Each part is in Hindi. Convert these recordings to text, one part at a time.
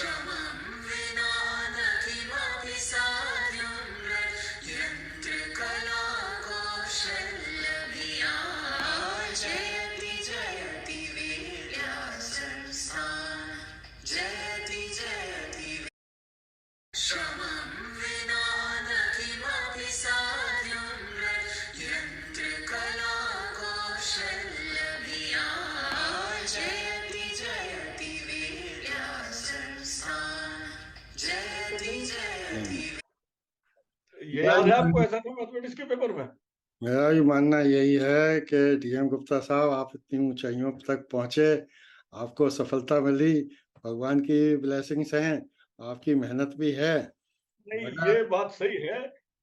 श्रमं विना न किमपि साध्यं यन्त्रकला कौशल्यभिया जयति जयति विद्यासंस्थान जयति जयति श्रमं विना न किमपि साध्यं यन्त्रकला कौशल्यभिया जयति जयति विद्यासंस्थान जयति जयति। ये याद है आपको ऐसा नहीं मैथमेटिक्स के पेपर में? मेरा भी मानना यही है कि डीएम गुप्ता साहब, आप इतनी ऊंचाइयों तक पहुंचे, आपको सफलता मिली, भगवान की ब्लेसिंग्स हैं, आपकी मेहनत भी है। नहीं, ये बात सही है।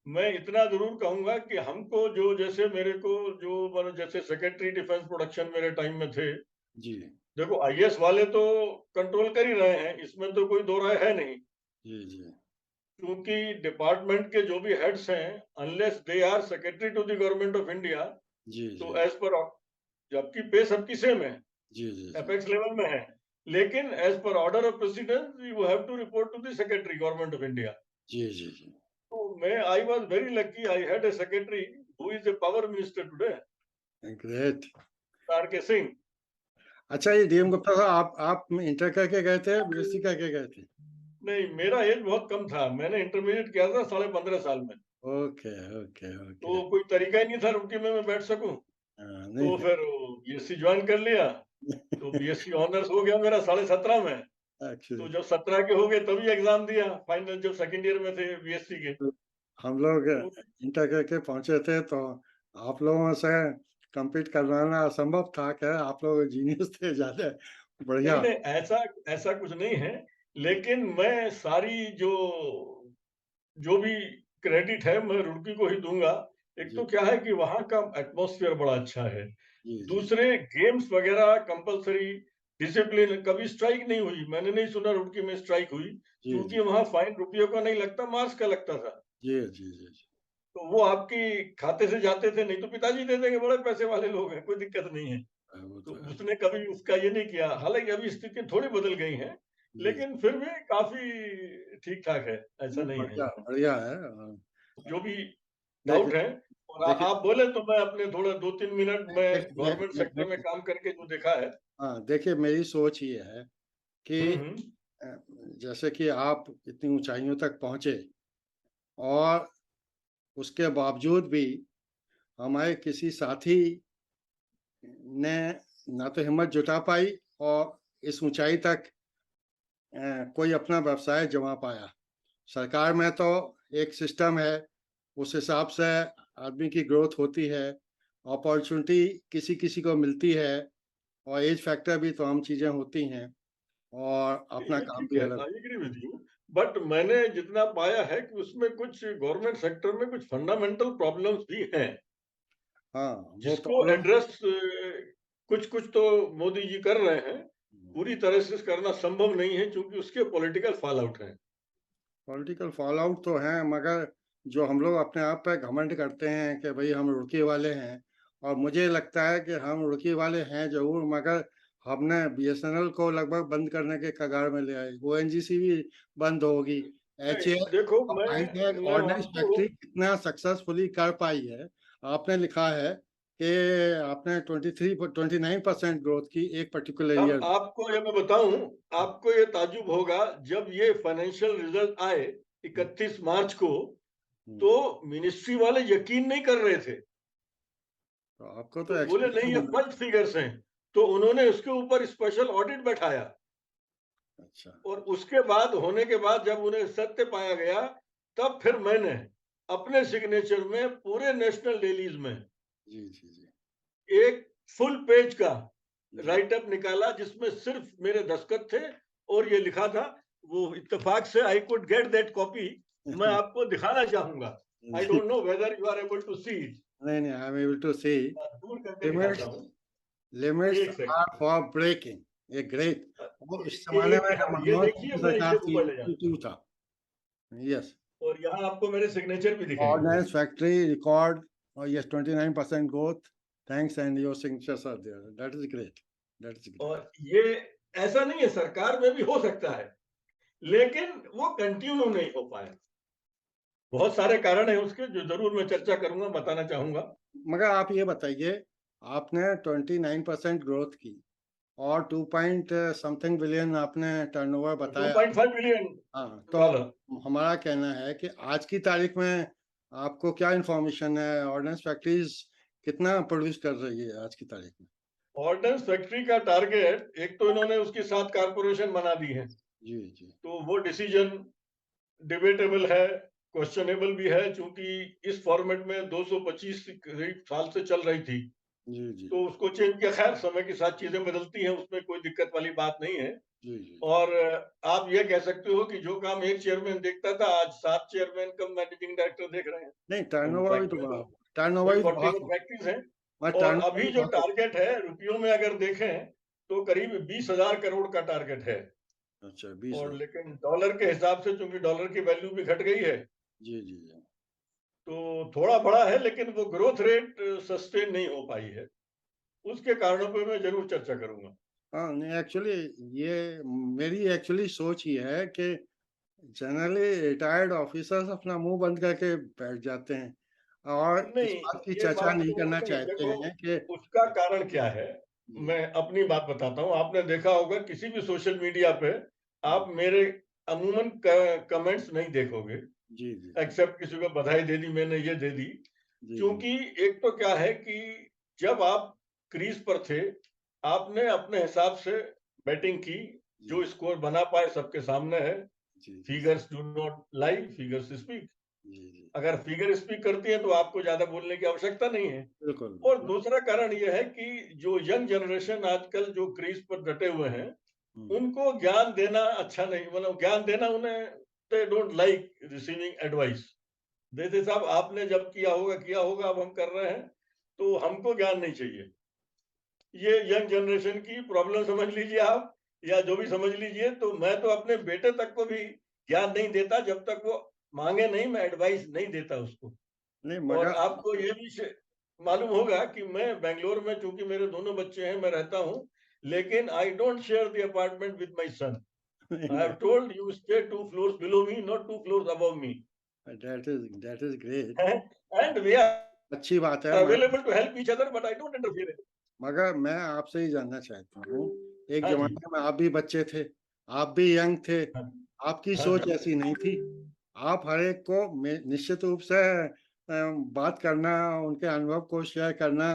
मैं इतना जरूर कहूंगा कि हमको जो जैसे मेरे को जो मतलब जैसे सेक्रेटरी डिफेंस प्रोडक्शन मेरे टाइम में थे जी देखो, आईएएस वाले तो कंट्रोल कर ही रहे हैं, इसमें तो कोई दो राय है नहीं। जी जी क्योंकि डिपार्टमेंट के जो भी हेड्स हैं, unless they are secretary to the government of India, जी तो जी एज पर जबकि पे सबकी सेम है, जी जी एपेक्स लेवल में है, लेकिन एज पर order of president you have to report to the secretary government of India. जी जी जी तो मैं I was very lucky, I had a secretary who is a power minister today, great. R K Singh. अच्छा, ये डीएम गुप्ता साहब, आप इंटर करके गए थे, बीएससी करके गए थे? नहीं, मेरा एज बहुत कम था, मैंने इंटरमीडिएट किया था 15.5 साल में। Okay okay okay. तो कोई तरीका ही नहीं था रुड़की में मैं बैठ सकूं, नहीं तो फिर बीएससी ज्वाइन कर लिया। तो बीएससी ऑनर्स हो गया मेरा 17.5 में। एक्चुअली तो जब 17 के हो गए तभी एग्जाम दिया फाइनल, जब सेकंड ईयर में थे बीएससी के। हम लोग तो इंटर करके पहुंचे थे, तो आप लोगों से compete करवाना असंभव था। क्या आप लोग जीनियस थे, ज्यादा बढ़िया। नहीं नहीं, ऐसा ऐसा कुछ नहीं है, लेकिन मैं सारी जो जो भी क्रेडिट है मैं रुड़की को ही दूंगा। एक तो जी क्या है कि वहाँ का एटमॉस्फेयर बड़ा अच्छा है, जी जी दूसरे गेम्स वगैरह कंपलसरी, डिसिप्लिन, कभी स्ट्राइक नहीं हुई, मैंने नहीं सुना रुड़की में स्ट्राइक हुई, जी क्योंकि जी वहाँ फाइन रुपयों का नहीं लगता, मार्क्स का लगता था। जी जी जी जी। तो वो आपकी खाते से जाते थे, नहीं तो पिताजी दे देंगे, बड़े पैसे वाले लोग हैं, कोई दिक्कत नहीं है। वो तो तो है। उसने कभी उसका ये नहीं किया, हालांकि अभी स्थिति थोड़ी बदल गई है, जी जी। लेकिन फिर भी काफी ठीक ठाक है, ऐसा नहीं, नहीं है। बढ़िया बढ़िया है। जो भी देखिए डाउट है, और देखिए आप बोले तो मैं अपने थोड़ा 2-3 मिनट में गवर्नमेंट सेक्टर में देखिए, काम करके जो देखा है। हाँ देखिए, मेरी सोच ये है कि हम्म। अ, जैसे कि आप इतनी ऊंचाइयों तक पहुंचे, और उसके बावजूद भी हमारे किसी साथी ने ना तो हिम्मत जुटा पाई और इस ऊंचाई तक कोई अपना व्यवसाय जमा पाया। सरकार में तो एक सिस्टम है, उस हिसाब से आदमी की ग्रोथ होती है, अपॉर्चुनिटी किसी किसी को मिलती है, और एज फैक्टर भी तो आम चीजें होती हैं, और अपना ये काम ठीक भी है, अलग। I agree with you, but मैंने जितना पाया है कि उसमें कुछ गवर्नमेंट सेक्टर में कुछ फंडामेंटल प्रॉब्लम्स भी हैं, हाँ, वो जिसको प्रॉब्लम। एड्रेस कुछ कुछ तो मोदी जी कर रहे हैं, पूरी तरह से करना संभव नहीं है क्योंकि उसके पॉलिटिकल फॉल आउट है। पॉलिटिकल फॉल आउट तो है, मगर जो हम लोग अपने आप पे घमंड करते हैं कि भाई हम रुड़की वाले हैं, और मुझे लगता है कि हम रुड़की वाले हैं जरूर, मगर हमने बीएसएनएल को लगभग बंद करने के कगार में ले आए, ओएनजीसी भी बंद होगी, एच नहीं, देखो मैं ऑर्डिनेंस आपको फैक्ट्री कितना सक्सेसफुली कर पाई है। आपने लिखा है कि आपने 29% ग्रोथ की एक पर्टिकुलर अब ईयर। आपको ये मैं बताऊं, आपको ये ताजुब होगा, जब ये फाइनेंशियल रिजल्ट आए 31 मार्च को, तो मिनिस्ट्री वाले यकीन नहीं कर रहे थे, तो आपको तो तो बोले नहीं ये एक्सपीरियंस। फर्स्ट फिगर्स हैं, तो उन्होंने उसके ऊपर स्पेशल ऑडिट बैठाया, अच्छा। और उसके बाद होने के बाद जब उन्हें सत्य पाया गया, तब फिर मैंने अपने सिग्नेचर में पूरे नेशनल डेलीज में जी जी जी एक फुल पेज का जी राइट अप निकाला, जिसमें सिर्फ मेरे दस्तखत थे, और ये लिखा था, वो इत्तेफाक से I could get that copy, मैं आपको दिखाना चाहूंगा। आई जी। Don't know whether you are able to see it. नहीं नहीं, I am able to see. दूर करके लिमिट्स दिखाता हूँ, लिमिट्स एक आर सेकंड। For breaking. ये ग्रेट। वो इस जमाने में जब ये मनमोहन सिंह देखिए, की मैं सरकार इसे थी, ऊपर ले जाता 2 था। यस। हूँ, और यहाँ आपको मेरे सिग्नेचर भी दिखेंगे। ऑर्डिनेंस फैक्ट्री रिकॉर्ड, और yes 29% growth, thanks, and your signatures are there, that is great, that is great. और ये ऐसा नहीं है, सरकार में भी हो सकता है, लेकिन वो कंटिन्यू नहीं हो पाया। बहुत सारे कारण हैं उसके, जो जरूर मैं चर्चा करूंगा, बताना चाहूंगा। मगर आप ये बताइए, आपने 29% ग्रोथ की और 2 पॉइंट समथिंग बिलियन आपने टर्नओवर बताया। 2.5 बिलियन हाँ, तो डॉलर। हमारा कहना है कि आज की तारीख में आपको क्या इंफॉर्मेशन है, ऑर्डिनेंस फैक्ट्रीज कितना प्रोड्यूस कर रही है आज की तारीख में? ऑर्डिनेंस फैक्ट्री का टारगेट, एक तो इन्होंने उसकी 7 कारपोरेशन बना दी है, जी जी तो वो डिसीजन डिबेटेबल है, क्वेश्चनेबल भी है, क्योंकि इस फॉर्मेट में 225 करीब साल से चल रही थी, जी जी तो उसको चेंज किया। खैर, समय के साथ चीजें बदलती हैं, उसमें कोई दिक्कत वाली बात नहीं है। जी जी। और आप ये कह सकते हो कि जो काम एक चेयरमैन देखता था, आज 7 चेयरमैन कम मैनेजिंग डायरेक्टर देख रहे हैं। नहीं, तो टर्नओवर भी तो फैक्ट्री बढ़ा, तो टर्नओवर वही भी तो 41 बहुत, फैक्ट्रीज हैं। मैं और टर्नओवर अभी भी जो बहुत टारगेट है रुपयों में अगर देखें, तो करीब 20,000 करोड़ का टारगेट है। अच्छा 20 और है। लेकिन डॉलर के हिसाब से, चूंकि डॉलर की वैल्यू भी घट गई है, जी जी जी। तो थोड़ा बड़ा है, लेकिन वो ग्रोथ रेट सस्टेन नहीं हो पाई है। उसके कारणों पे मैं जरूर चर्चा करूंगा। हाँ नहीं, एक्चुअली ये मेरी एक्चुअली सोच ये है कि जनरली रिटायर्ड ऑफिसर्स अपना मुंह बंद करके बैठ जाते हैं और इस नहीं, बात की ये चर्चा बात नहीं तो करना नहीं, चाहते देखो हैं कि उसका कारण क्या है। जी मैं अपनी बात बताता हूँ। आपने देखा होगा किसी भी सोशल मीडिया पे जी आप मेरे अमूमन कमेंट्स नहीं देखोगे, जी जी एक्सेप्ट किसी को बधाई दे दी मैंने, ये दे दी। जी जी क्योंकि एक तो क्या है कि जब आप क्रीज पर थे, आपने अपने हिसाब से बैटिंग की, जो जी स्कोर बना पाए सबके सामने है। जी जी जी figures do not lie, figures speak. जी जी अगर फिगर स्पीक करती है तो आपको ज्यादा बोलने की आवश्यकता नहीं है। बिल्कुल और बिल्कुल। दूसरा कारण यह है कि जो यंग जनरेशन आजकल जो क्रीज पर डटे हुए हैं, हम्म, उनको ज्ञान देना अच्छा नहीं, मतलब ज्ञान देना उन्हें, they don't like receiving advice. जैसे साहब आपने जब किया होगा, अब हम कर रहे हैं, तो हमको ज्ञान नहीं चाहिए। ये यंग जनरेशन की प्रॉब्लम समझ लीजिए आप, या जो भी समझ लीजिए। तो मैं तो अपने बेटे तक को भी ज्ञान नहीं देता जब तक वो मांगे नहीं, मैं एडवाइस नहीं देता उसको। नहीं और मगर आपको ये भी मालूम होगा कि मैं बेंगलोर में, चूंकि मेरे दोनों बच्चे हैं, मैं रहता हूँ, लेकिन I don't share the apartment with my son. नहीं आई हैव नहीं, told you stay 2 floors below me, not 2 floors above me. That is great. And we are अच्छी बात है। Available to help each other, but I don't interfere. मगर मैं आपसे ही जानना चाहता हूँ, एक हाँ जी। जमाने में आप भी बच्चे थे, आप भी यंग थे, हाँ आपकी हाँ सोच जी। ऐसी नहीं थी। आप हर एक को निश्चित रूप से बात करना, उनके अनुभव को शेयर करना,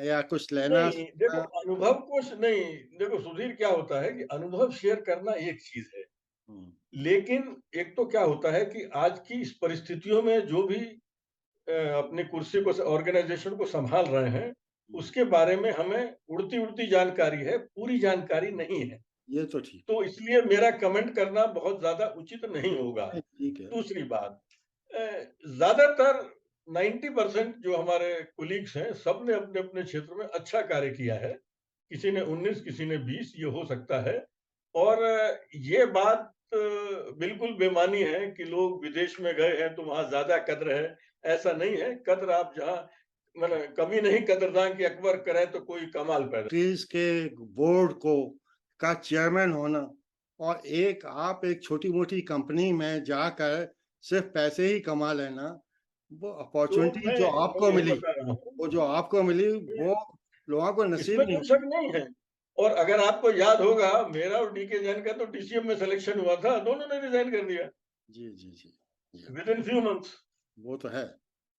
या कुछ लेना नहीं देखो, सीखना। अनुभव को नहीं, देखो सुधीर, क्या होता है कि अनुभव शेयर करना एक चीज है, हम्म, लेकिन एक तो क्या होता है कि आज की इस परिस्थितियों में जो भी अपनी कुर्सी को, ऑर्गेनाइजेशन को संभाल रहे हैं, हम्म, उसके बारे में हमें उड़ती उड़ती जानकारी है, पूरी जानकारी नहीं है। ये तो ठीक तो इसलिए मेरा कमेंट करना बहुत ज्यादा उचित नहीं होगा। है, ठीक है। दूसरी बात, ज्यादातर 90% जो हमारे कुलीग्स हैं, सबने अपने अपने क्षेत्र में अच्छा कार्य किया है। किसी ने 19, किसी ने 20, ये हो सकता है। और ये बात बिल्कुल बेमानी है कि लोग विदेश में गए हैं तो वहां ज्यादा कद्र है। ऐसा नहीं है। कद्र आप जहाँ, मतलब कमी नहीं कदरदान की, अकबर करे तो कोई कमाल पैदा। ट्रीज के बोर्ड को का चेयरमैन होना और एक छोटी मोटी कंपनी में जाकर सिर्फ पैसे ही कमा लेना, वो तो अपॉर्चुनिटी मैं यही बता रहा हूँ, जो आपको मिली वो लोगों को नसीब इसमें नहीं कोई हुई। शक नहीं है। और अगर आपको याद होगा, मेरा और डीके जैन का तो डीसीएम में सिलेक्शन हुआ था, दोनों ने रिजाइन कर दिया जी जी जी जी। Within few months. वो तो है,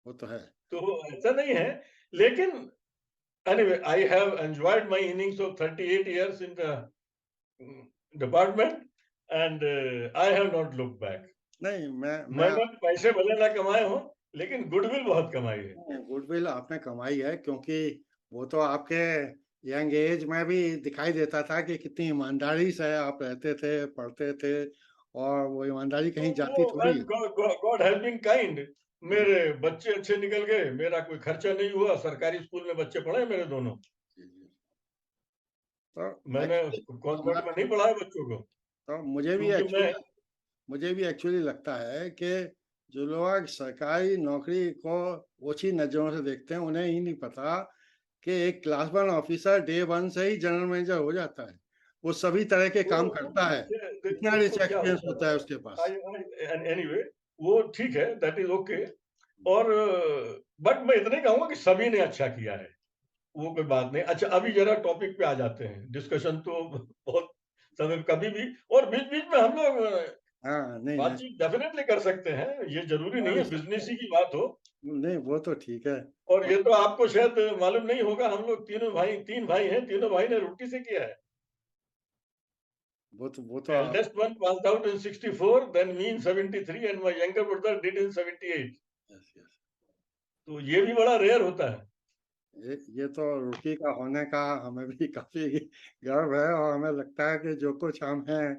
वो तो है। तो ऐसा नहीं है। लेकिन anyway, I have enjoyed my innings of 38 years in the department, and I have not look back. नहीं मैं मैंने पैसे भले ना कमाए हों, लेकिन गुडविल बहुत कमाई है। गुडविल आपने कमाई है, क्योंकि वो तो आपके यंग एज में भी दिखाई देता था कि कितनी ईमानदारी से आप रहते थे, पढ़ते थे, और वो ईमानदारी तो कहीं जाती वो, थोड़ी है। God has been kind. जी मेरे बच्चे अच्छे निकल गए, मेरा कोई खर्चा नहीं हुआ, सरकारी स्कूल में बच्चे पढ़े मेरे दोनों। जी जी। तो मैंने एक्चुअली कॉन्वेंट में हमारा, नहीं पढ़ाया बच्चों को, तो क्योंकि मैं, मुझे भी एक्चुअली लगता है कि जो लोग सरकारी नौकरी को ओछी नजरों से देखते हैं, उन्हें ही नहीं पता कि एक class one officer day one से ही जनरल मैनेजर हो जाता है। वो सभी तरह के वो काम करता है, कितना रिच उसको क्या एक्सपीरियंस होता होता है उसके पास। है, एनीवे वो ठीक है, दैट इज ओके। और बट मैं इतना ही कहूंगा कि सभी ने अच्छा किया है, वो कोई बात नहीं। अच्छा, अभी जरा टॉपिक पे आ जाते हैं। डिस्कशन तो बहुत समय कभी भी, और बीच बीच में हम लोग हाँ, नहीं, नहीं। बातचीत डेफिनेटली कर सकते हैं, ये जरूरी नहीं हाँ, है बिजनेस ही की बात हो। नहीं, वो तो ठीक है। और ये तो आपको शायद मालूम नहीं होगा, हम लोग तीनों भाई, 3 भाई हैं, तीनों भाई ने रोटी से किया है। वो तो Eldest one passed out in 64, then me in 73, and my younger brother did in 78. Yes, yes. तो ये भी बड़ा रेयर होता है। ये तो रुचि का होने का हमें भी काफ़ी गर्व है, और हमें लगता है कि जो कुछ हम हैं,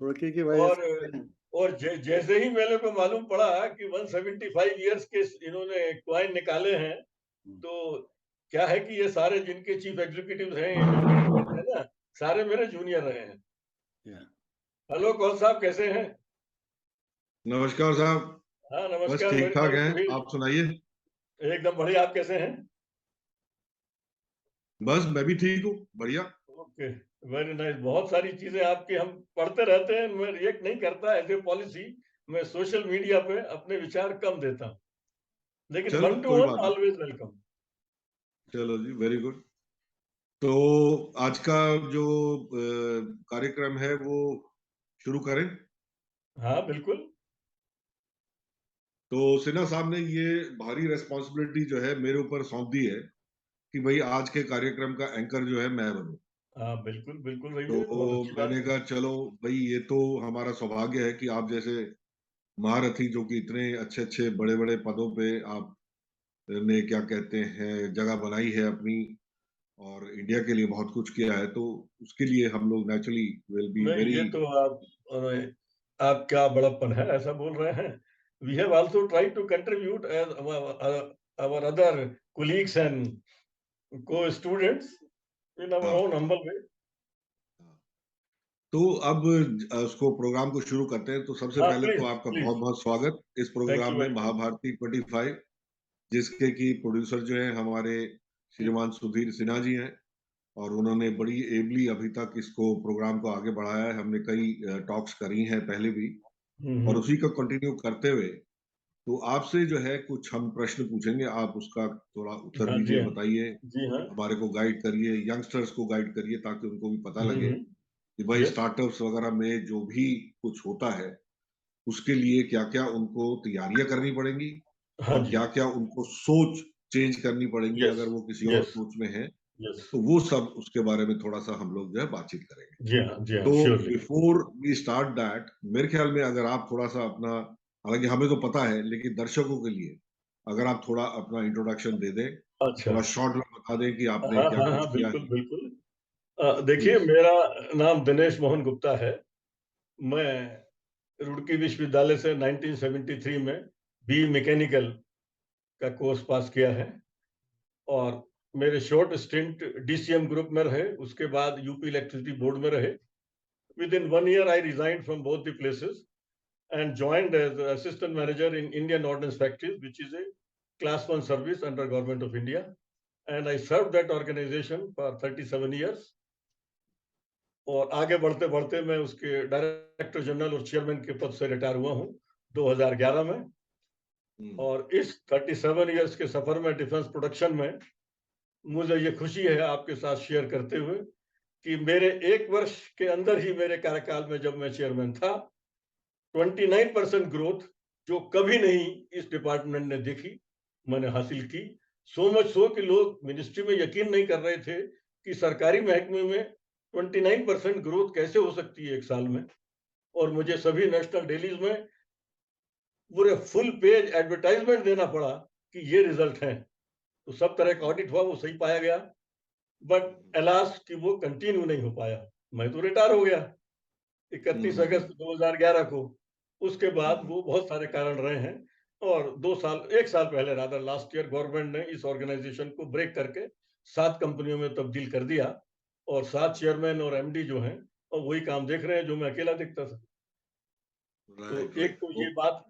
रुचि की वजह और से हैं। जैसे ही मेरे को मालूम पड़ा कि 175 इयर्स के इन्होंने कॉइन निकाले हैं, हुँ, तो क्या है कि ये सारे जिनके चीफ एग्जीक्यूटिव हैं, है ना, सारे मेरे जूनियर रहे हैं। या हेलो कौन साहब, कैसे हैं? नमस्कार साहब। हाँ बस नमस्कार, ठीक वेरी ठाक नाइस हैं, टू मीट। आप सुनाइए। एकदम बढ़िया, आप कैसे हैं? बस मैं भी ठीक हूँ, बढ़िया। Okay, very nice. बहुत सारी चीजें आपकी हम पढ़ते रहते हैं, मैं रिएक्ट नहीं करता एज ए पॉलिसी। मैं सोशल मीडिया पे अपने विचार कम देता हूँ, लेकिन चलो वन टू कोई वन बात नहीं। Always welcome. चलो जी, वेरी गुड। तो आज का जो कार्यक्रम है वो शुरू करें। हाँ बिल्कुल। तो सिन्हा साहब ने ये भारी रेस्पॉन्सिबिलिटी जो है मेरे ऊपर सौंप दी है कि भाई आज के कार्यक्रम का एंकर जो है मैं बनूं। हाँ बिल्कुल बिल्कुल, रही तो है, बहुत अच्छी बात मैंने है। कहा चलो भाई, ये तो हमारा सौभाग्य है कि आप जैसे महारथी जो कि इतने अच्छे अच्छे बड़े बड़े पदों पे आप ने क्या कहते हैं जगह बनाई है अपनी, और इंडिया के लिए बहुत कुछ किया है, तो उसके लिए हम लोग नेचुरली विल बी नहीं, वेरी। ये तो आप क्या बड़प्पन है ऐसा बोल रहे हैं। We have also try to contribute as our other colleagues and co-students in our हाँ, own humble way. हाँ। तो अब उसको प्रोग्राम को शुरू करते हैं। तो सबसे हाँ पहले प्लीज तो आपका प्लीज, बहुत बहुत स्वागत इस थैंक प्रोग्राम यू में वेरी मच। महाभारती 25, जिसके की प्रोड्यूसर जो हैं हमारे श्रीमान सुधीर सिन्हा जी हैं, और उन्होंने बड़ी एबली अभी तक इसको प्रोग्राम को आगे बढ़ाया है। हमने कई टॉक्स करी हैं पहले भी, और उसी का कंटिन्यू करते हुए तो आपसे जो है कुछ हम प्रश्न पूछेंगे, आप उसका थोड़ा उत्तर हाँ जी दीजिए, हाँ, बताइए, जी हाँ। हमारे को गाइड करिए, यंगस्टर्स को गाइड करिए, ताकि उनको भी पता लगे कि भाई यस, स्टार्टअप्स वगैरह में जो भी कुछ होता है उसके लिए क्या-क्या उनको तैयारियां करनी पड़ेंगी, हाँ और जी, क्या-क्या उनको सोच चेंज करनी पड़ेंगी यस, अगर वो किसी और यस, सोच में है। यस। तो वो सब उसके बारे में थोड़ा-सा हम लोग जो है बातचीत करेंगे। जी हाँ, तो surely. Before we start that, मेरे ख्याल में अगर आप थोड़ा-सा अपना, हालाँकि हमें तो पता है, लेकिन दर्शकों के लिए अगर आप थोड़ा अपना इंट्रोडक्शन दे दें, अच्छा। थोड़ा शॉर्ट में बता दें कि आपने हाँ, क्या हाँ, कुछ हाँ, किया बिल्कुल, है, बिल्कुल। देखिए, प्लीज़। मेरा नाम दिनेश मोहन गुप्ता है। मैं रुड़की विश्वविद्यालय से 1973 में बीई मैकेनिकल का कोर्स पास किया है, और मेरे शॉर्ट स्टिंट डीसीएम ग्रुप में रहे, उसके बाद यूपी इलेक्ट्रिसिटी बोर्ड में रहे। Within 1 year, I resigned from both the places and joined as assistant manager in Indian Ordnance Factories, which is a class 1 service under Government of India. And I served that organization for 37 years. और आगे बढ़ते बढ़ते मैं उसके डायरेक्टर जनरल और चेयरमैन के पद से रिटायर हुआ हूँ 2011 में। हुँ, और इस 37 इयर्स के सफर में डिफेंस प्रोडक्शन में मुझे ये खुशी है आपके साथ शेयर करते हुए कि मेरे 1 वर्ष के अंदर ही, मेरे कार्यकाल में जब मैं चेयरमैन था, 29% ग्रोथ, जो कभी नहीं इस डिपार्टमेंट ने देखी, मैंने हासिल की। सो मच सो कि लोग मिनिस्ट्री में यकीन नहीं कर रहे थे कि सरकारी महकमे में 29% ग्रोथ कैसे हो सकती है 1 साल में। और मुझे सभी नेशनल डेलीज में पूरे फुल पेज एडवर्टाइजमेंट देना पड़ा कि ये रिजल्ट हैं। तो सब तरह का ऑडिट हुआ, वो सही पाया गया, बट अलास कि वो कंटिन्यू नहीं हो पाया। मैं तो रिटायर हो गया हुँ, 31 हुँ, हुँ, अगस्त 2011 को। उसके हुँ, बाद हुँ, वो बहुत सारे कारण रहे हैं, और 2 साल, 1 साल पहले रादर लास्ट ईयर गवर्नमेंट ने इस ऑर्गेनाइजेशन को ब्रेक करके 7 कंपनियों में तब्दील कर दिया, और 7 चेयरमैन और एमडी जो हैं, और वही काम देख रहे हैं जो मैं अकेला देखता था। तो राइट, एक राइट, तो ये ओके। बात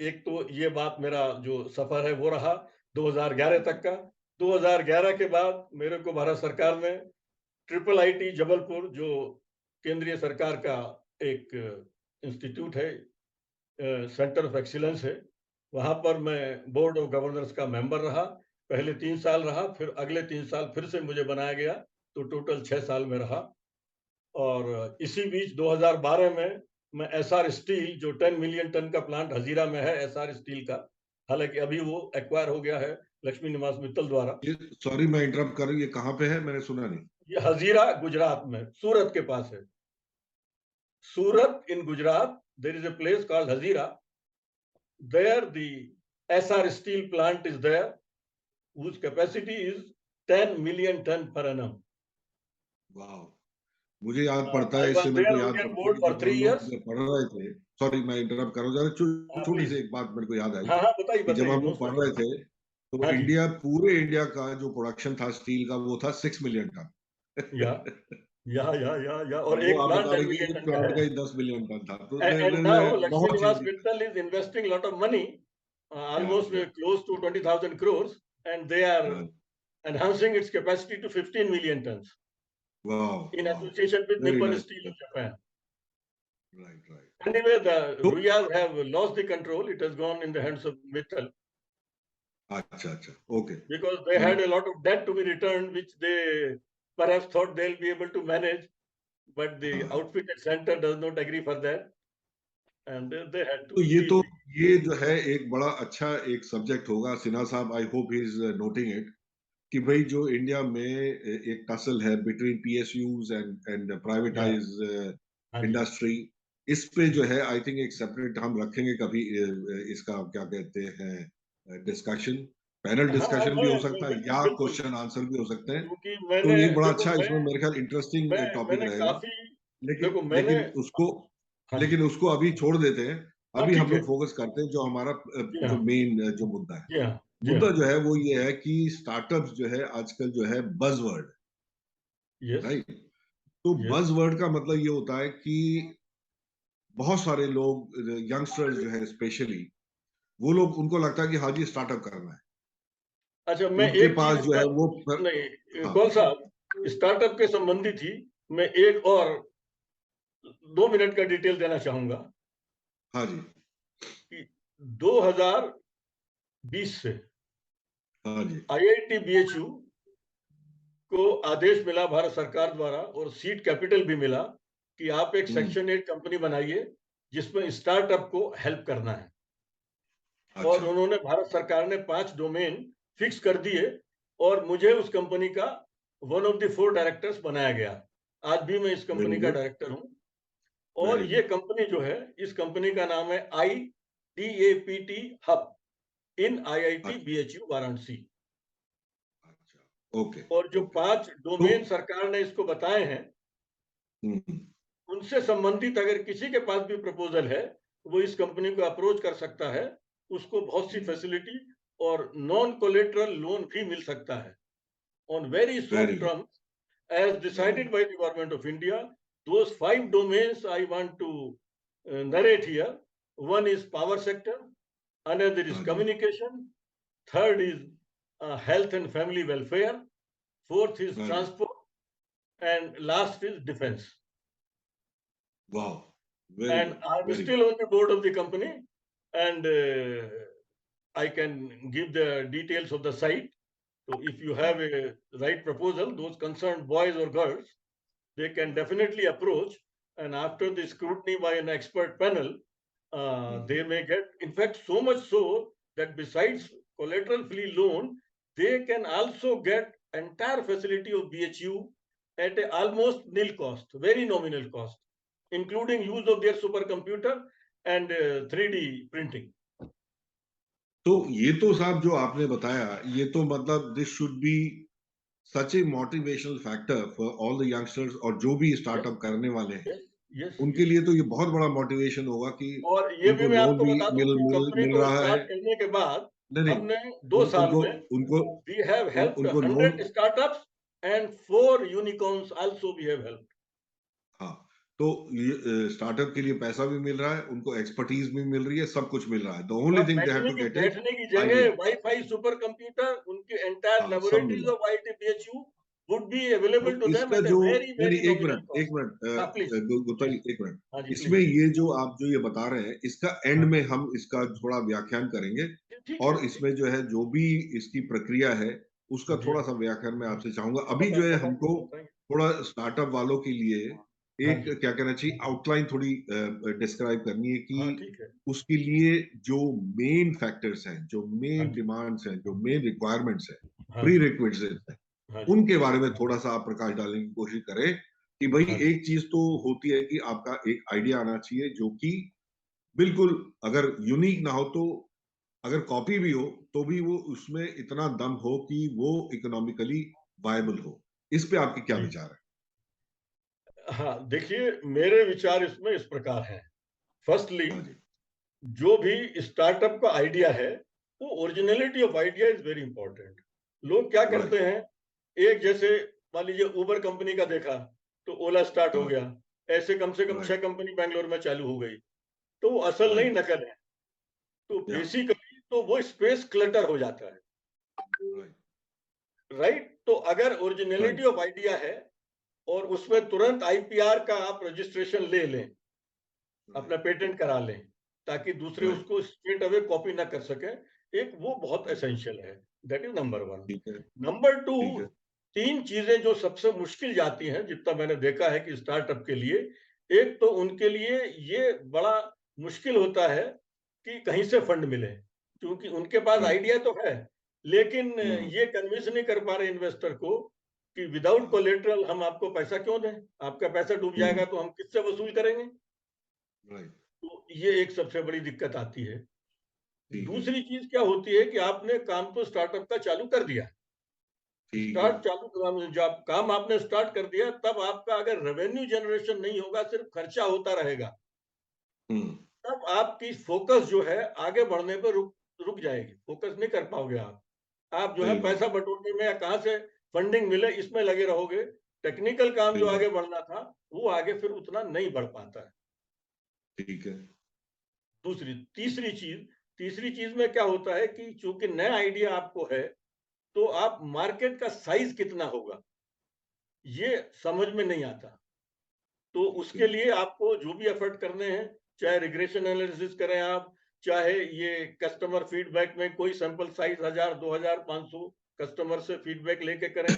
एक तो ये बात मेरा जो सफर है वो रहा 2011 तक का। 2011 के बाद मेरे को भारत सरकार ने ट्रिपल आईटी जबलपुर, जो केंद्रीय सरकार का एक इंस्टीट्यूट है, सेंटर ऑफ एक्सीलेंस है। वहाँ पर मैं बोर्ड ऑफ गवर्नर्स का मेंबर रहा। पहले 3 साल रहा, फिर अगले 3 साल फिर से मुझे बनाया गया, तो टोटल 6 साल में रहा। और इसी बीच 2012 में मैं एसआर स्टील, जो 10 मिलियन टन का प्लांट हजीरा में है एसआर स्टील का, हालाँकि अभी वो एक्वायर हो गया है लक्ष्मी निवास मित्तल द्वारा। ये सॉरी मैं इंटरप्ट कर रही हूँ, ये कहाँ पे है? मैंने सुना नहीं। ये हजीरा गुजरात में, सूरत के पास है। सूरत in Gujarat, there is a place called Hazira. There the SR steel plant is there, whose capacity is 10 million ton per annum. वाह! मुझे याद पड़ता है, I इससे was मेरे there को on याद their पड़ता है board कि for जब 3 हम years. लोग पढ़ रहे थे, सॉरी मैं इंटरप्ट कर रहा हूँ, ज़रा हाँ, छोटी प्लीज। सी एक बात मेरे को याद आई हाँ, हाँ, बताइए, कि जब बताइए, हम लोग मोस्ट पढ़ वेलकम। रहे थे, तो हाँ जी, पूरे इंडिया का जो प्रोडक्शन था स्टील का, वो था 6 मिलियन टन। या, या, और वो एक आप प्लांट बता 10 रहे हैं कि मिलियन एक टन का प्लांट का है। ही 10 मिलियन टन था, तो And now Lakshmi बहुत Nivas यूनिक था। Mittal is investing a lot of money, या, almost close to 20,000 crores, and they are हाँ, enhancing its capacity to 15 million tons वाह! in वाह! association with very Nippon nice. Steel of Japan. Right, right. Anyway, the तो Ruyas have lost the control. It has gone in the hands of Mittal अच्छा, अच्छा, okay. because they hmm, had a lot of debt to be returned, which they perhaps thought they'll be able to manage, but हाँ, the हाँ। outfitted center does not agree for that, and they had तो to leave. ये जो है एक बड़ा अच्छा एक सब्जेक्ट होगा। सिन्हा साहब, I hope he is noting it, कि भई जो इंडिया में एक टसल है between PSUs and Yeah, privatise हाँ जी, इंडस्ट्री, इस पे जो है आई थिंक एक सेपरेट हम रखेंगे कभी, इसका क्या कहते हैं, डिस्कशन, पैनल हाँ, हाँ, डिस्कशन भी हो सकता है बिल्कुल, या बिल्कुल, क्वेश्चन आंसर भी हो सकते हैं। क्योंकि तो मैंने ये बड़ा देखो अच्छा, इसमें मेरे ख्याल इंटरेस्टिंग टॉपिक मैंने रहेगा। काफी लेकिन देखो मैंने हाँ जी, लेकिन उसको अभी छोड़ देते हैं। हाँ अभी हम ठीक है, लोग फोकस करते हैं जो हमारा जी हाँ, जो मेन जो मुद्दा है। जी हाँ, जी मुद्दा हाँ, जो है वो ये है कि स्टार्टअप्स जो है आजकल जो है बज़वर्ड, यस, राइट? तो यस, बज़वर्ड का मतलब ये होता है कि बहुत सारे लोग, यंगस्टर्स जो है स्पेशली, वो लोग, उनको लगता है कि हाँ जी स्टार्टअप करना है। अच्छा, मैं उनके एक चीज पास इस जो है पर वो नहीं, हाँ, कौन साहब, स्टार्टअप के संबंधित ही मैं एक और 2 मिनट का डिटेल देना चाहूंगा हाँ जी, कि 2020 से हाँ जी। आईआईटी बीएचयू को आदेश मिला भारत सरकार द्वारा और सीड कैपिटल भी मिला कि आप एक हुँ, सेक्शन 8 कंपनी बनाइए जिसमें स्टार्टअप को हेल्प करना है। और अच्छा, उन्होंने, भारत सरकार ने 5 डोमेन फिक्स कर दिए और मुझे उस कंपनी का वन ऑफ द 4 डायरेक्टर्स बनाया गया। आज भी मैं इस वेरी कंपनी का गुड, डायरेक्टर हूँ और वेरी ये गुड। कंपनी जो है, इस कंपनी का नाम है IDAPT हब इन आईआईटी अच्छा, बीएचयू वाराणसी। अच्छा, ओके, और जो ओके। 5 तो डोमेन सरकार ने इसको बताए हैं, हुँ, हुँ, उनसे संबंधित अगर किसी के पास भी प्रपोजल है, वो इस कंपनी को अप्रोच कर सकता है। उसको बहुत सी हुँ, फैसिलिटी और नॉन कोलेटरल लोन भी मिल सकता है on very very soft good, terms as very decided good. by the government of India. Those 5 domains I want to narrate here. One is power sector, another is हाँ जी, communication, third is health and family welfare, fourth is हाँ जी। transport, and last is defense. Wow! Very And good, I'm very still on the board of the company, and I can give the details of the site. So if you हाँ, have a right proposal, those concerned boys or girls, they can definitely approach, and after the scrutiny by an expert panel, hmm, they may get, in fact, so much so that besides collateral free loan, they can also get entire facility of BHU at a almost nil cost, very nominal cost, including use of their supercomputer and 3D printing. तो ये तो साहब जो आपने बताया, ये तो मतलब this should be such A motivational factor for all the youngsters, और जो भी Yes, स्टार्टअप करने वाले हैं, yes, yes, उनके yes. लिए तो ये बहुत बड़ा मोटिवेशन होगा कि और ये भी उनको मैं लोन आपको भी बता दूं कि कंपनी मिल को रहा है। स्टार्ट करने के बाद नहीं, नहीं, हमने 2 साल उनको में उनको we have helped उनको loan, 100 startups and 4 unicorns also we have helped. हाँ, तो ये स्टार्टअप के लिए पैसा भी मिल रहा है, उनको एक्सपर्टीज़ भी मिल रही है, सब कुछ मिल रहा है। द ओनली और thing they have to get is बैठने की जगह, आइडिया। वाईफाई, सुपर कंप्यूटर, उनके एंटायर हाँ, सब मिल लेबोरेटरीज रहा है। Of IIT BHU would be available तो to them इसका at a जो very, नहीं very नहीं एक nominal मिनट cost. एक मिनट हाँ, please, गुप्ता जी please. एक मिनट, हाँ जी, इसमें please. ये जो आप जो ये बता रहे हैं इसका एंड हाँ, में हम इसका थोड़ा व्याख्यान करेंगे ठीक और है, ठीक इसमें जो है जो भी इसकी प्रक्रिया है उसका है। जी थोड़ा हाँ, सा व्याख्यान मैं आपसे चाहूंगा। अभी जो है हमको बताएंगे, बताएंगे। थोड़ा स्टार्टअप वालों के लिए हाँ एक जी, क्या कहना चाहिए आउटलाइन थोड़ी डिस्क्राइब करनी है कि हाँ, ठीक है। उसके लिए जो मेन फैक्टर्स हैं, जो हाँ मेन जी, डिमांड्स हैं, जो मेन रिक्वायरमेंट्स हैं, हाँ प्री जी, रिक्विजिट्स हैं, हाँ जी, उनके बारे में थोड़ा-सा आप प्रकाश डालने की कोशिश करें कि भई हाँ जी, एक चीज़ तो होती है कि आपका एक आइडिया आना चाहिए जो कि बिल्कुल अगर यूनिक ना हो तो अगर कॉपी भी हो, तो भी वो उसमें इतना दम हो कि वो इकोनॉमिकली वायबल हो। इस पे आपके क्या जी। विचार हैं? हाँ, देखिए मेरे विचार इसमें इस प्रकार हैं। फर्स्टली हाँ जी। जो भी स्टार्टअप का आइडिया है, वो originality of idea is very important. लोग क्या करते राइट, हैं, एक जैसे मान लीजिए उबर कंपनी का देखा, तो ओला स्टार्ट हो हाँ, गया। ऐसे कम से कम 6 राइट, कंपनी बैंगलोर में चालू हो गई। तो वो असल नहीं, राइट, नकल है। तो या बेसिकली तो वो स्पेस क्लटर हो जाता है, राइट, राइट? तो अगर राइट, ओरिजिनलिटी ऑफ आइडिया है और उसमें तुरंत आईपीआर का आप रजिस्ट्रेशन ले लें, अपना राइट, पेटेंट करा लें, ताकि दूसरे राइट, उसको स्ट्रेट अवे कॉपी ना कर सकें। एक वो बहुत राइट, एसेंशियल है। That is number 1। ठीक है, नंबर 2, ठीक है। 3 चीज़ें जो सबसे मुश्किल जाती हैं, जितना मैंने देखा है कि स्टार्टअप के लिए, एक तो उनके लिए ये बड़ा मुश्किल होता है कि कहीं से फंड मिले। क्योंकि उनके पास राइट, आइडिया तो है, लेकिन हुँ, ये कन्विंस नहीं कर पा रहे इन्वेस्टर को कि विदाउट हाँ, कोलेटरल हम आपको पैसा क्यों दें? आपका पैसा डूब हुँ, जाएगा तो हम किससे वसूल करेंगे? राइट, तो ये एक सबसे बड़ी दिक्कत आती है। ठीक है, दूसरी चीज़ क्या होती है कि आपने काम तो स्टार्टअप का चालू कर दिया। ठीक है, स्टार्ट चालू जब काम आपने स्टार्ट कर दिया, तब आपका अगर रेवेन्यू जनरेशन नहीं होगा, सिर्फ खर्चा होता रहेगा, हुँ, तब आपकी फ़ोकस जो है आगे बढ़ने पे रुक जाएगी। फ़ोकस नहीं कर पाओगे आप। आप जो है सही बात पैसा है, बटोरने में या कहाँ से फंडिंग मिले इसमें लगे रहोगे। टेक्निकल काम जो सही बात, आगे बढ़ना था, वो आगे फिर उतना नहीं बढ़ पाता है। ठीक है, दूसरी तीसरी चीज़ में क्या होता है कि चूँकि नया आइडिया आपको है, तो आप मार्केट का साइज़ कितना होगा, ये समझ में नहीं आता। तो ठीक उसके है, लिए आपको जो भी एफर्ट करने हैं, चाहे रिग्रेशन एनालिसिस करें आप, चाहे ये कस्टमर फीडबैक में कोई सैंपल साइज़ 1000, 2000, 500 कस्टमर से फीडबैक लेके करें।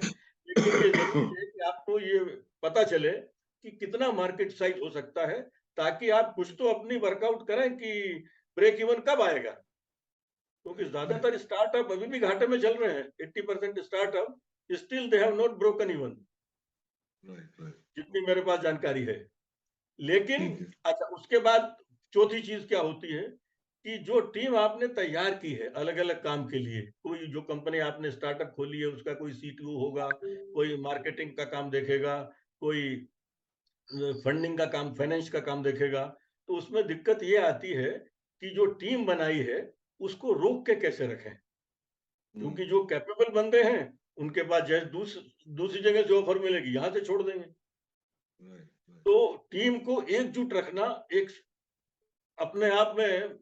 लेकिन ये ज़रूरी है कि आपको ये पता चले कि कितना मार्केट साइज़ हो सकता है, ताकि आप कुछ तो अपनी वर्कआउट करें कि ब्रेक इवन कब आएगा? क्योंकि राइट, राइट, ज़्यादातर स्टार्टअप अभी भी घाटे में चल रहे हैं। 80% startup still they have not broken even, right, right, जितनी मेरे पास जानकारी है। लेकिन ठीक है, अच्छा, उसके बाद चौथी चीज़ क्या होती है कि जो टीम आपने तैयार की है अलग-अलग काम के लिए, कोई जो कंपनी आपने स्टार्टअप खोली है उसका कोई सीटीओ होगा, कोई मार्केटिंग का काम देखेगा, कोई फंडिंग का काम, फाइनेंस का काम देखेगा। तो उसमें दिक्कत ये आती है कि जो टीम बनाई है, उसको रोक के कैसे रखें? हुँ, क्योंकि जो कैपेबल बंदे हैं, उनके पास जैसे दूसरी जगह से ऑफर मिलेगी, यहाँ से छोड़ देंगे। राइट, राइट, तो टीम को एकजुट रखना एक अपने आप में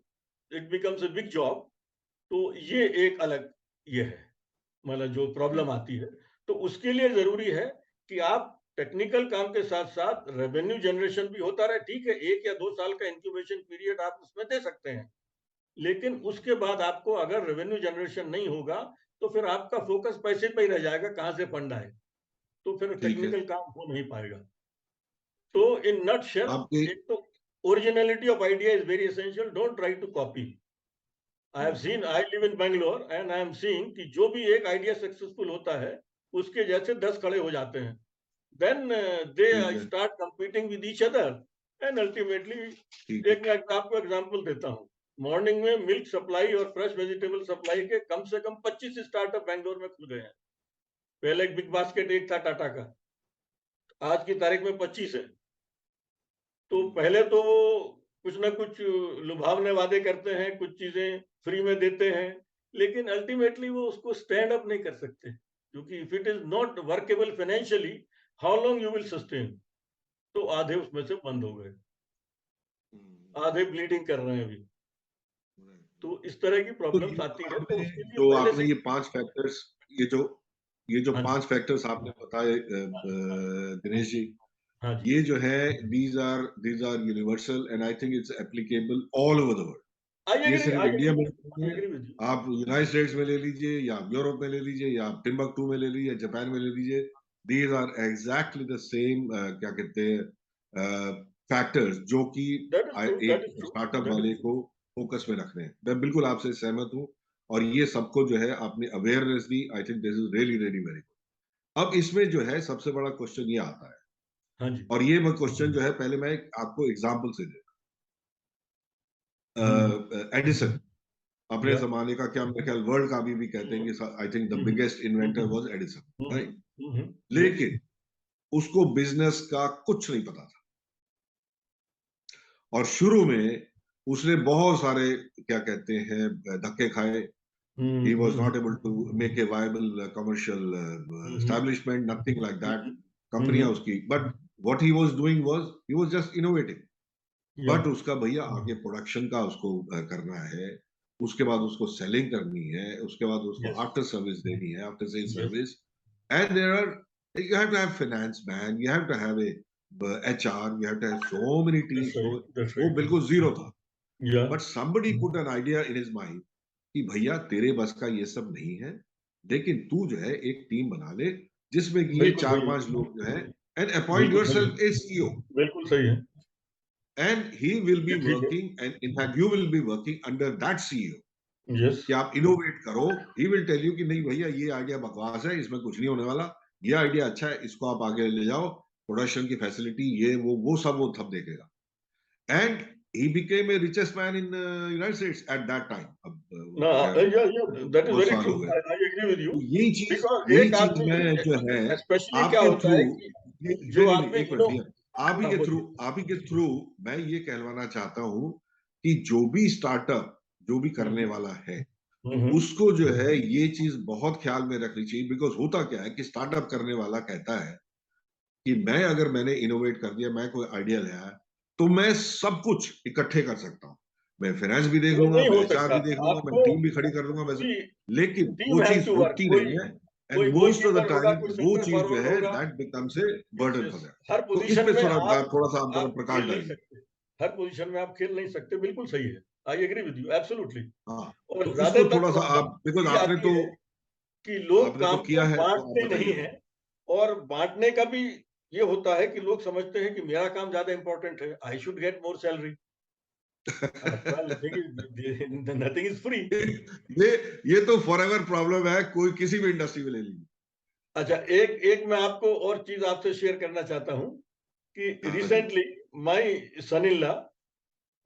it becomes a big job. तो ये एक अलग ये है, मतलब जो प्रॉब्लम ठीक, आती है। तो उसके लिए ज़रूरी है कि आप टेक्निकल काम के साथ-साथ रेवेन्यू जनरेशन भी होता रहे। ठीक है, 1 या 2 साल का इंक्यूबेशन पीरियड आप उसमें दे सकते हैं। लेकिन ठीक है, उसके बाद आपको अगर रेवेन्यू जनरेशन नहीं होगा, तो फिर आपका फ़ोकस पैसे पे ही रह जाएगा, कहाँ से फंड आए। तो फिर ठीक है, टेक्निकल काम हो नहीं पाएगा। तो ठीक है। इन नटशेल, आपके एक तो originality of idea is very essential, don't try to copy. Hmm, hmm, I live in Bangalore and I am seeing कि जो भी एक आइडिया सक्सेसफुल होता है, उसके जैसे 10 खड़े हो जाते हैं। देन दे ठीक है, start competing with each other and ultimately ठीक है, एक मैं आपको एग्जांपल देता हूँ। मॉर्निंग में मिल्क सप्लाई और फ्रेश वेजिटेबल सप्लाई के कम से कम 25 स्टार्टअप बैंगलोर में खुल गए हैं। पहले एक बिग बास्केट एक था टाटा का, आज की तारीख में 25 है। तो हुँ, पहले तो वो कुछ ना कुछ लुभावने वादे करते हैं, कुछ चीज़ें फ्री में देते हैं, लेकिन अल्टीमेटली वो उसको स्टैंड अप नहीं कर सकते। क्योंकि if it is not workable financially, how long you will sustain? तो आधे उसमें से बंद हो गए, हुँ, आधे ब्लीडिंग कर रहे हैं अभी। राइट, तो राइट। इस तरह की तो प्रॉब्लम्स ये आती है, तो आपने उसके लिए जो पहले से आपने ये 5 फैक्टर्स ये जो ये जो हाँ जी, 5 फैक्टर्स आपने बताए दिनेश जी, हाँ जी। ये जो है these are universal and I think it's applicable all over the world. ये सिर्फ इंडिया में नहीं आई है, एग्री विद यू। आप यूनाइटेड स्टेट्स में ले लीजिए या यूरोप में ले लीजिए या आप टिम्बकटू में ले लीजिए, जापान में ले लीजिए, these are exactly the same क्या कहते हैं फैक्टर्स जो कि दैट इज ट्रू, दैट एक is true, startup that is वाले ट्रू। को फोकस में रखने हैं। मैं बिल्कुल आपसे सहमत हूँ और ये सबको जो है आपने awareness the, I think this is really really very good. अब इसमें जो है सबसे बड़ा क्वेश्चन ये आता है हाँ जी। और ये मैं क्वेश्चन जो है पहले मैं आपको एग्जाम्पल से हुँ, दे एडिसन अपने या ज़माने का क्या मेरे ख्याल वर्ल्ड का अभी भी कहते हैं कि I think the hmm, hmm, biggest hmm, inventor hmm, was Edison, hmm, hmm, right? Hmm, hmm, yes, लेकिन उसको बिज़नेस का कुछ नहीं पता था और शुरू में उसने बहुत सारे क्या कहते हैं धक्के खाए। Hmm, he was hmm, not able to make a viable commercial hmm, hmm, establishment, nothing like hmm, that. Hmm, कंपनियाँ हुँ, उसकी but what he was doing was he was just innovating. Yeah, but उसका भैया आगे प्रोडक्शन का उसको करना है, उसके बाद उसको सेलिंग करनी है, उसके बाद उसको यस, आफ्टर सर्विस देनी है, after sale yes, service and there are you have to have finance man, you have to have a HR, you have to have so many teams, so that's वो राइट, बिल्कुल जीरो था। या, but somebody put an idea in his mind कि भैया तेरे बस का ये सब नहीं है, लेकिन तू जो है एक टीम बना ले जिसमें कि ये बिल्कुल सही 4-5 है, लोग जो हैं and appoint बिल्कुल सही yourself है, a CEO. बिल्कुल सही है, And he will ये be ठीक है, working and in fact you will be working under that CEO yes, कि आप इनोवेट करो। ही विल टेल यू कि नहीं भैया ये आइडिया बकवास है, इसमें कुछ नहीं होने वाला, ये आइडिया अच्छा है, इसको आप आगे ले जाओ, प्रोडक्शन की फैसिलिटी ये वो सब वो सब देखेगा। And he became a richest man in United states at that time. अब ना, हो गया दैट इज बहुत वेरी साल ट्रू, हो गए। आई एग्री विद यू, तो बिकॉज़ यही एक चीज आदमी मैं जो है स्पेशली क्या आपके होता थ्रू है कि जो नहीं नहीं आदमी एक मिनट भैया, हाँ, बोलिए। आप ही के थ्रू मैं ये कहलवाना चाहता हूँ कि जो भी स्टार्टअप जो भी हुँ, करने हुँ, वाला है हुँ, हुँ, उसको जो है ये चीज बहुत ख्याल में रखनी चाहिए। बिकॉज होता क्या है कि स्टार्टअप करने वाला कहता है कि मैं अगर मैंने इनोवेट कर दिया, मैं कोई आइडिया लाया तो मैं सब कुछ इकट्ठे कर सकता हूँ। मैं फाइनेंस भी देख वो लूंगा, नहीं मैं हो एचआर सकता, भी देख लूंगा, मैं आपको टीम भी खड़ी कर दूंगा, मैं सी लेकिन वो टीम हैज़ चीज टू वर्क, होती कोई नहीं है। एंड कोई कोई मोस्ट ऑफ द लीडर होगा, टाइम कोई वो सेंटर चीज जो फॉरवर्ड है होगा। That becomes a yes, burden yes, for them. हर तो इस पोज़ीशन पे में थोड़ा सा आप जरा आप प्रकाश खेल नहीं डालिए। सकते, हर पोज़ीशन में आप खेल नहीं सकते, बिल्कुल सही है। I agree with you absolutely. हाँ, और तो इसको ज़्यादातर थोड़ा सा प्रॉब्लम आप बिकॉज ये आती है कि लोग आपने तो काम किया को है तो आप बाँटते नहीं बताइए। हैं, और बाँटने का भी ये होता है कि लोग समझते हैं कि मेरा काम ज़्यादा इम्पोर्टेंट है, I should get more salary. After all nothing is free. ये ये तो फॉरएवर प्रॉब्लम है, कोई किसी भी इंडस्ट्री में ले लीजिए। अच्छा, एक एक मैं आपको और चीज़ आपसे शेयर करना चाहता हूँ कि हाँ जी, recently my son in law,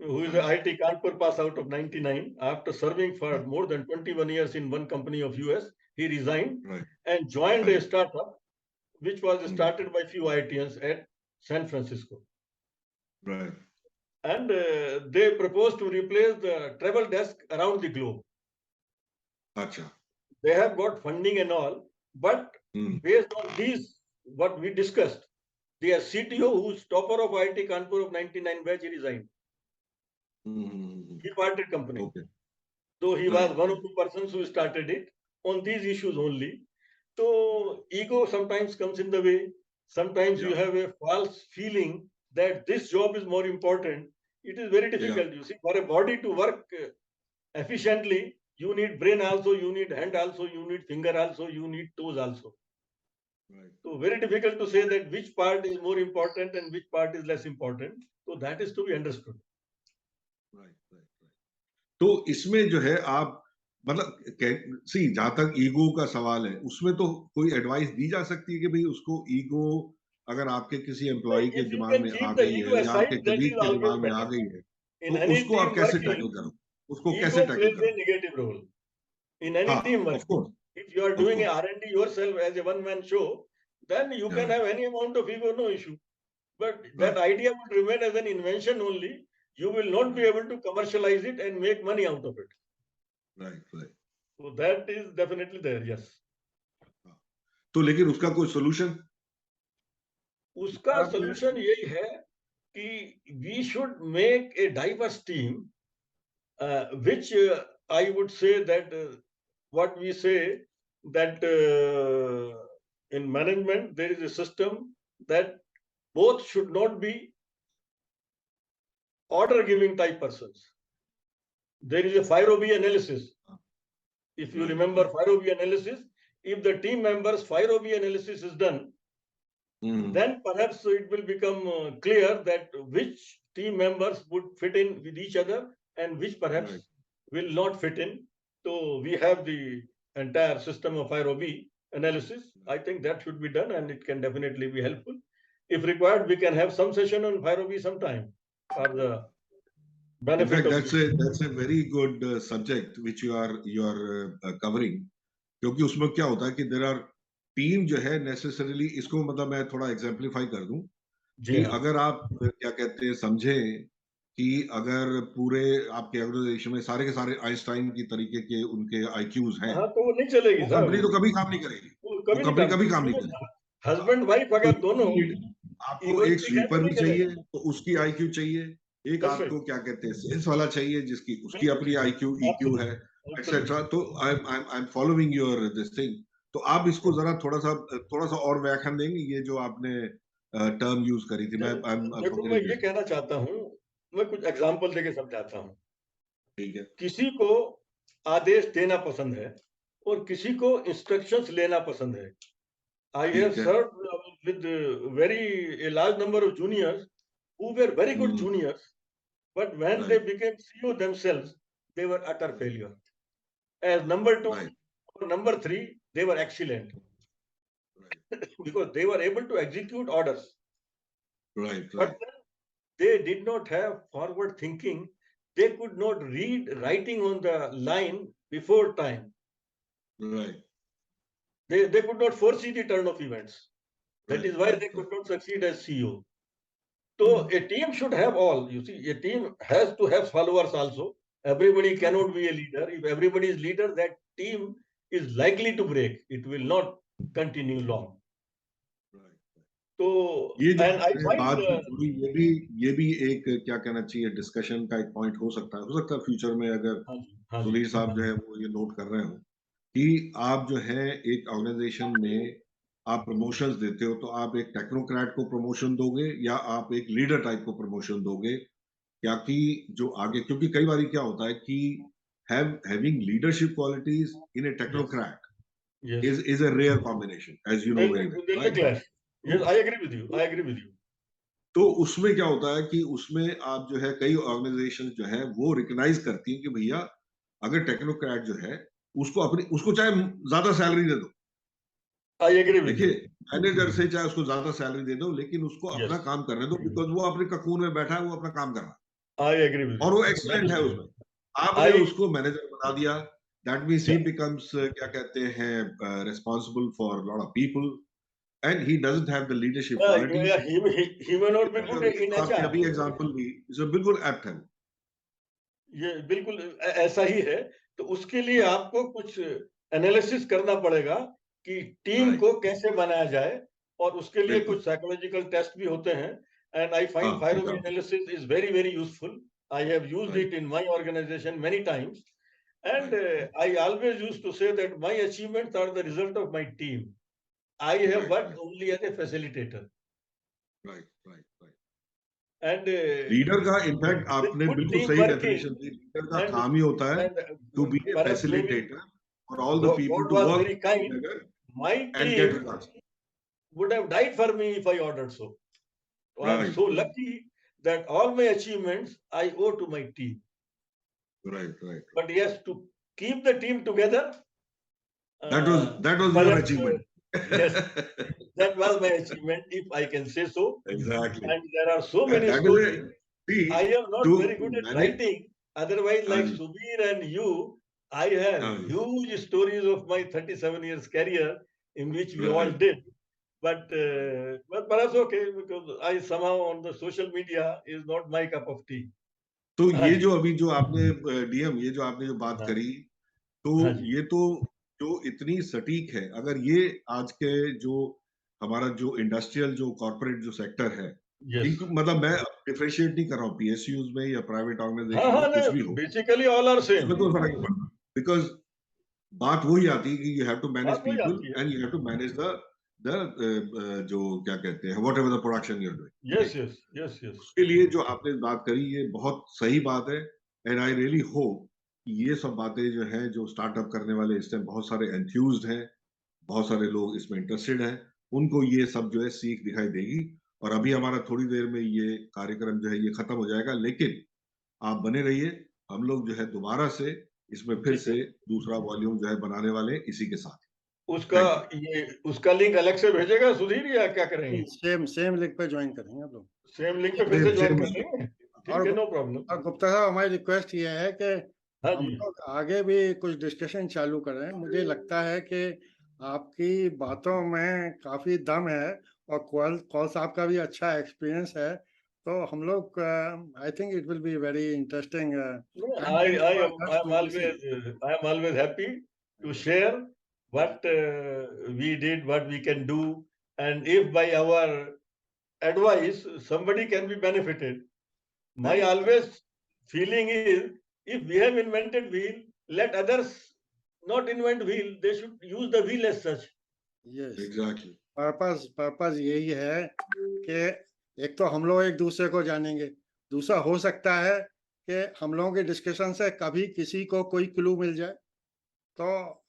who is हाँ a जी, IIT Kanpur pass out of 99, after serving for हाँ, more than 21 years in one company of US, he resigned right, and joined हाँ a जी, startup which was hmm, started by few IITians at San Francisco. Right, And they proposed to replace the travel desk around the globe. अच्छा, They have got funding and all, but hmm, based on these, what we discussed, their CTO, who's topper of IIT Kanpur of 99 batch, he resigned. Hmm, He parted company. Okay, Though he was right, one of right, the persons who started it on these issues only. So ego sometimes comes in the way. Sometimes you या, have a false feeling that this job is more important. It is very या, difficult. You see, for a body to work efficiently, you need brain also, you need hand also, you need finger also, you need toes also. Right, So very difficult to say that which part is more important and which part is less important. So that is to be understood. Right, right, right. तो इसमें जो है आप मतलब सी जहाँ तक ईगो का सवाल है, उसमें तो कोई एडवाइस दी जा सकती है कि भई उसको ईगो अगर आपके किसी एम्प्लॉयी के If you दिमाग can में आ keep the गई ego है या आपके aside, that is कलीग के always दिमाग में आ better. गई है, In तो any उसको आप team कैसे working, टैकल करो? उसको कैसे ego टैकल plays करो? a negative role. In any हाँ, team of working, course, if you are of doing a course. R&D yourself as a one-man show, then you can हाँ, have any amount of ego, no issue. But that right, idea will remain as an invention only. You will not be right, able to commercialize it and make money out of it. Right, right. So that is definitely there, yes. हाँ, तो लेकिन उसका कोई सॉल्यूशन? उसका आपने solution यही है कि we should make a diverse team, which I would say that what we say that in management there is a system that both should not be order giving type persons. There is a 5OB analysis. If you Right. remember 5OB analysis, if the team members 5OB analysis is done, then perhaps it will become clear that which team members would fit in with each other and which perhaps Right. will not fit in. So we have the entire system of 5OB analysis. I think that should be done and it can definitely be helpful. If required, we can have some session on 5OB sometime for the In benefit fact, of that's a very good subject which you are covering. क्योंकि उसमें क्या होता है कि देर आर टीम जो है नेसेसरीली, इसको मतलब मैं थोड़ा एग्जाम्पलीफाई कर दूं जी कि हाँ। अगर आप क्या कहते हैं समझें कि अगर पूरे आपके ऑर्गेनाइजेशन में सारे के सारे आइंस्टाइन की तरीके के उनके आईक्यूज हैं, हाँ, तो वो नहीं चलेगी वो साहब, कंपनी तो कभी काम नहीं करेगी, वो वो कभी नहीं कंपनी काम कभी काम नहीं करेगी। करेगी। हस्बैंड वाइफ तो अगर दोनों आपको एक egoistic है स्वीपर तो भी नहीं चाहिए चलेगा। तो उसकी आईक्यू चाहिए, एक That's right. आपको क्या कहते हैं सेल्स वाला चाहिए जिसकी उसकी अपनी आईक्यू ईक्यू है, एक्सेट्रा। तो I am following your this thing. तो आप इसको जरा थोड़ा सा और व्याख्यान देंगे, ये जो आपने टर्म यूज करी थी। मैं देखो, मैं ये कहना चाहता हूँ, मैं कुछ एग्जांपल देके समझाता हूँ। ठीक है। किसी को आदेश देना पसंद है और किसी को इंस्ट्रक्शंस लेना पसंद है। आई हैव ठीक है। Served with a large number of juniors who were very good juniors, but when they Right. became CEO themselves, they were utter failure. As number 2 Right. or number 3, they were excellent because they were able to execute orders. Right. But Right. then they did not have forward thinking. They could not read writing on the line before time. Right. They could not foresee the turn of events. That Right. is why Right. they could not succeed as CEO. So a team should have all. You see, a team has to have followers also. Everybody cannot be a leader. If everybody is leader, that team is likely to break. It will not continue long. Right. So, ये जो and I आपने find बात थोड़ी ये भी एक क्या कहना चाहिए डिस्कशन का एक पॉइंट हो सकता है फ्यूचर में, अगर हाँ जी, सुधीर साहब जो है वो ये नोट कर रहे हो कि आप जो है एक ऑर्गेनाइजेशन में आप प्रमोशंस देते हो, तो आप एक टेक्नोक्रेट को प्रमोशन दोगे या आप एक लीडर टाइप को प्रमोशन दोगे, क्या कि जो आगे, क्योंकि कई बार क्या होता है कि having leadership qualities in a technocrat yes. is a rare combination, as you know very well, There's a right? clash. Yes, I agree with you. I agree with you. तो उसमें क्या होता है कि उसमें आप जो है कई ऑर्गेनाइजेशन जो है वो रिकॉग्नाइज करती हैं कि भैया अगर टेक्नोक्रेट जो है उसको चाहे ज्यादा सैलरी दे दो, I agree with देखिए you. मैनेजर से चाहे उसको ज्यादा सैलरी दे दो, लेकिन उसको अपना Yes. काम करने दो, बिकॉज वो अपने ककून में बैठा है, वो अपना काम कर रहा I agree with है और you. वो एक्सीलेंट है उसमें। आपने I उसको मैनेजर बना दिया, that means he Yeah. Becomes क्या कहते हैं responsible for lot of people and he doesn't have the leadership qualities. He may not be good in आपने HR. अभी एग्जांपल दी, जो बिल्कुल एप्ट है। ये बिल्कुल ऐसा ही है। तो उसके लिए आपको कुछ एनालिसिस करना पड़ेगा कि टीम Right. को कैसे बनाया जाए, और उसके लिए बिल्कुल। कुछ साइकोलॉजिकल टेस्ट भी होते हैं। एंड आई फाइंड हाँ, 5OB ठीक है। Analysis is very very useful. I have used Right. it in my organization many times, and Right. I always used to say that my achievements are the result of my team. I have Right, worked right. only as a facilitator. Right, right, right. And leader का इनफैक्ट with आपने good बिल्कुल team सही working, डेफिनेशन दी। लीडर का and काम ही होता है to be a perhaps maybe facilitator for all the people God to was work very kind. Together My and get team results. would have died for me if I ordered so. So I am Right, so right. lucky that all my achievements I owe to my team. Right, right. But yes, to keep the team together, That was your perhaps, achievement. yes, that was my achievement, if I can say so. Exactly. And there are so And many that is a stories. see I am not to very good at manage। writing. Otherwise, like हाँ जी, Subir and you, I have हाँ जी। huge stories of my 37 years career in which we all Right. did. But perhaps okay, because I somehow on the social media is not my cup of tea. तो हाँ ये जी, जो अभी जो आपने डीएम ये जो आपने जो बात हाँ, करी, तो हाँ जी, ये तो जो इतनी सटीक है, अगर ये आज के जो हमारा जो इंडस्ट्रियल जो कॉर्पोरेट जो सेक्टर है, yes. इनको मतलब मैं डिफरेंशिएट नहीं कर रहा हूँ पीएसयूज में या प्राइवेट हाँ ऑर्गेनाइजेशन हाँ में, कुछ भी नहीं, हो, basically all are उसमें same. कोई फर्क नहीं पड़ता, बिकॉज बात वही आती है कि यू हैव टू मैनेज बात वही पीपल आती है। And you have to manage the जो क्या कहते हैं whatever the production you are doing, yes, right? Yes, yes, yes. उसके लिए जो आपने बात करी ये बहुत सही बात है, एंड आई रियली होप ये सब बातें जो हैं, जो स्टार्टअप करने वाले इस टाइम बहुत सारे एंथ्यूज्ड हैं, बहुत सारे लोग इसमें इंटरेस्टेड हैं, उनको ये सब जो है सीख दिखाई देगी। और अभी हमारा थोड़ी देर में ये कार्यक्रम जो है ये खत्म हो जाएगा, लेकिन आप बने रहिए, हम लोग जो है दोबारा से इसमें फिर ठीक से है। दूसरा वॉल्यूम जो है बनाने वाले हैं इसी के साथ। उसका थैंक यू। ये उसका लिंक अलग से भेजेगा सुधीर या क्या करेंगे? सेम सेम लिंक पे ज्वाइन करेंगे आप लोग। सेम लिंक पे फिर से सेम ज्वाइन सेम कर लेंगे? ठीक और है, नो प्रॉब्लम। और गुप्ता साहब, हमारी रिक्वेस्ट ये है कि हाँ हम जी। लोग आगे भी कुछ डिस्कशन चालू करें। मुझे लगता है कि आपकी बातों में काफ़ी दम है और कौल कौल साहब का भी अच्छा एक्सपीरियंस है, तो हम लोग I think it will be very interesting No, and I am for us to listen. I am always happy to share what we did, what we can do, and if by our advice somebody can be benefited. My always feeling is, if we have invented wheel, let others not invent wheel. They should use the wheel as such. Yes, exactly. Purpose यही है कि एक तो हम लोग एक दूसरे को जानेंगे, दूसरा हो सकता है कि हम लोगों के डिस्कशन से कभी किसी को कोई क्लू मिल जाए, तो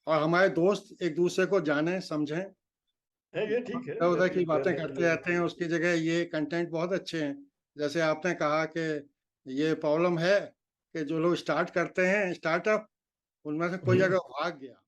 और हमारे दोस्त एक दूसरे को जाने समझें। है ये ठीक है, इधर-उधर की बातें करते definitely. रहते हैं, उसकी जगह ये कंटेंट बहुत अच्छे हैं। जैसे आपने कहा कि ये प्रॉब्लम है कि जो लोग स्टार्ट करते हैं स्टार्टअप, उनमें से कोई अगर भाग गया